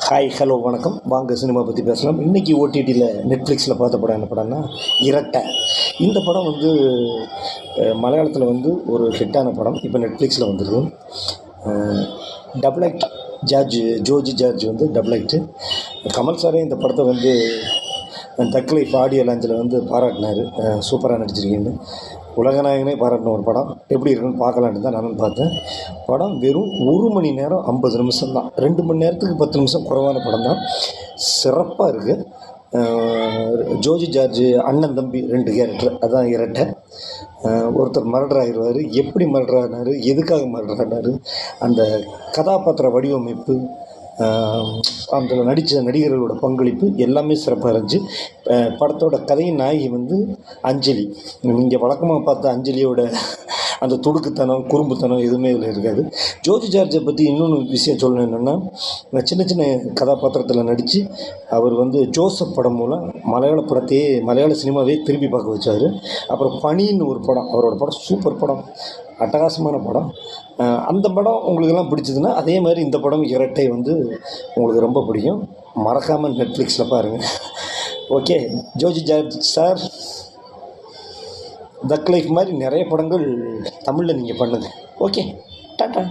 Hi hello வணக்கம். வாங்க cinema பற்றி பேசலாம். இன்றைக்கி ஓடிடியில் நெட்ஃப்ளிக்ஸில் பார்த்த படம் என்ன படம்னா இரட்டை. இந்த படம் வந்து மலையாளத்தில் வந்து ஒரு ஹிட்டான படம். இப்போ நெட்ஃப்ளிக்ஸில் வந்துருக்கு. டபுள் ஆக்ட் ஜோஜி ஜார்ஜ் வந்து டபுள் ஆக்ட்டு. கமல் சாரே இந்த படத்தை வந்து தக் லைஃப் ஆடியோ லான்ச்சில் வந்து பாராட்டினார். சூப்பராக நடிச்சிருக்கீங்கன்னு உலகநாயகனே பாராட்டின ஒரு படம். எப்படி இருக்குன்னு பார்க்கலான்னு தான் நானும் பார்த்தேன். படம் வெறும் 1 மணி நேரம் 50 நிமிஷம் தான். 2 மணி நேரத்துக்கு 10 நிமிஷம் குறைவான படம் தான். சிறப்பாக இருக்குது. ஜோஜி ஜார்ஜ் அண்ணன் தம்பி 2 கேரக்டர், அதான் இரட்டை. ஒருத்தர் மர்டர் ஆகிடுவார். எப்படி மர்டர் ஆனார், எதுக்காக மர்டர் ஆனார், அந்த கதாபாத்திர வடிவமைப்பு, அதில் நடித்த நடிகர்களோட பங்களிப்பு எல்லாமே சிறப்பாக இருந்துச்சு. படத்தோட கதையின் நாயகி வந்து அஞ்சலி. நீங்கள் வழக்கமாக பார்த்த அஞ்சலியோட அந்த துடுக்குத்தனம், குறும்புத்தனம் எதுவுமே இதில் இருக்காது. ஜோஜி ஜார்ஜை பற்றி இன்னொன்று விஷயம் சொல்லணும். என்னென்னா, சின்ன சின்ன கதாபாத்திரத்தில் நடித்து அவர் வந்து ஜோசப் படம் மூலம் மலையாள சினிமாவே திரும்பி பார்க்க வச்சார். அப்புறம் பனின்னு ஒரு படம், அவரோட படம் சூப்பர் படம், அட்டகாசமான படம். அந்த படம் உங்களுக்கெல்லாம் பிடிச்சதுன்னா அதே மாதிரி இந்த படம் இரட்டை வந்து உங்களுக்கு ரொம்ப பிடிக்கும். மறக்காமல் நெட்ஃப்ளிக்ஸில் பாருங்கள். ஓகே, ஜோஜி ஜார்ஜ் சார், தக் லைஃப் மாதிரி நிறைய படங்கள் தமிழில் நீங்கள் பண்ணுங்கள். Okay, tata.